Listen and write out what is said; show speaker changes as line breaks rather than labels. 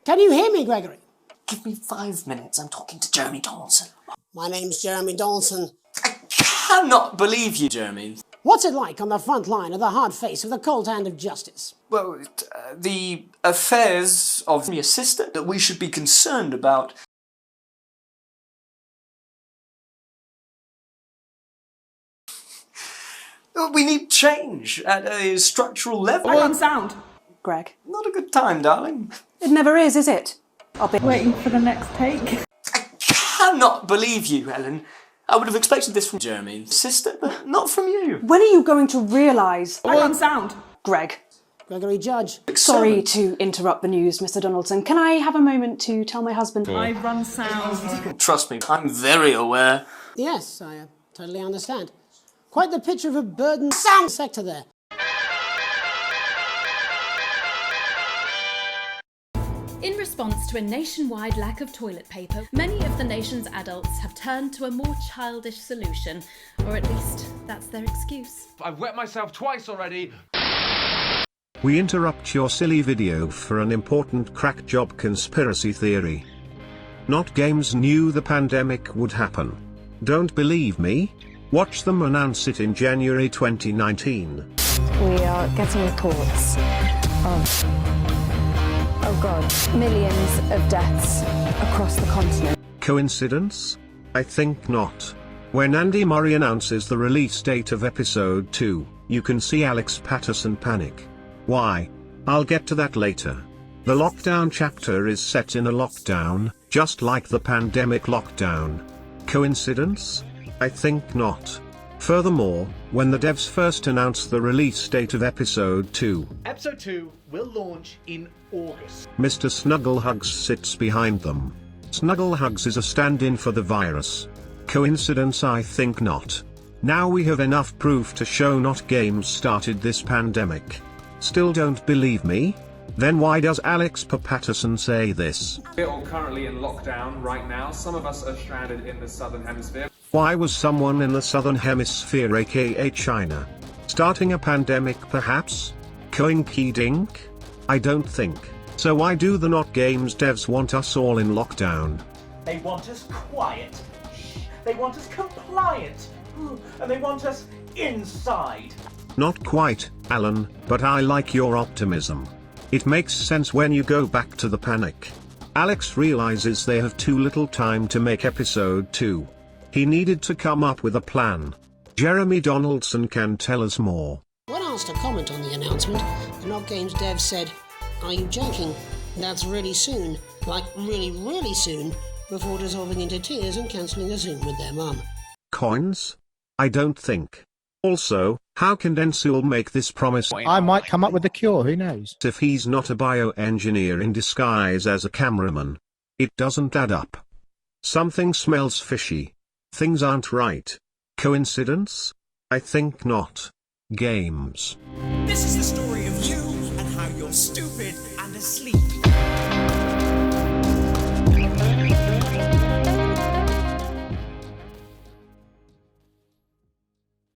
Can you hear me, Gregory?
Give me 5 minutes. I'm talking to Jeremy Donaldson.
My name's Jeremy Donaldson.
I cannot believe you, Jeremy.
What's it like on the front line of the hard face of the cold hand of justice?
Well, the affairs of your sister that we should be concerned about. We need change at a structural level.
I'm on sound, Greg.
Not a good time, darling.
It never is it? I'll be
waiting for the next take.
I cannot believe you, Helen. I would have expected this from Jeremy's sister, but not from you.
When are you going to realise? I'm on sound, Greg.
Gregory Judge.
Sorry to interrupt the news, Mr. Donaldson. Can I have a moment to tell my husband?
I run sound.
Trust me, I'm very aware.
Yes, I totally understand. Quite the picture of a burdened sound sector there.
In response to a nationwide lack of toilet paper, many of the nation's adults have turned to a more childish solution, or at least that's their excuse.
I've wet myself twice already.
We interrupt your silly video for an important crack job conspiracy theory. NotGames knew the pandemic would happen. Don't believe me? Watch them announce it in January 2019.
We are getting reports of, oh God, millions of deaths across the continent.
Coincidence? I think not. When Andy Murray announces the release date of episode 2, you can see Alex Patterson panic. Why? I'll get to that later. The lockdown chapter is set in a lockdown, just like the pandemic lockdown. Coincidence? I think not. Furthermore, when the devs first announced the release date of episode 2,
Episode 2 will launch in August.
Mr. Snugglehugs sits behind them. Snugglehugs is a stand-in for the virus. Coincidence? I think not. Now we have enough proof to show NotGames started this pandemic. Still don't believe me? Then why does Alex Patterson say this?
We're all currently in lockdown right now. Some of us are stranded in the southern hemisphere.
Why was someone in the southern hemisphere, aka China, starting a pandemic perhaps? Coinky dink? I don't think. So why do the NotGames devs want us all in lockdown?
They want us quiet. They want us compliant. And they want us inside.
Not quite, Alan, but I like your optimism. It makes sense when you go back to the panic. Alex realizes they have too little time to make episode 2. He needed to come up with a plan. Jeremy Donaldson can tell us more.
When asked to comment on the announcement, the NotGames dev said, "Are you joking? That's really soon, like really, really soon, before dissolving into tears and cancelling a Zoom with their mum."
Coins? I don't think. Also, how can Denzel make this promise?
I might come up with a cure, who knows?
If he's not a bioengineer in disguise as a cameraman. It doesn't add up. Something smells fishy. Things aren't right. Coincidence? I think not. Games.
This is the story of you and how you're stupid and asleep.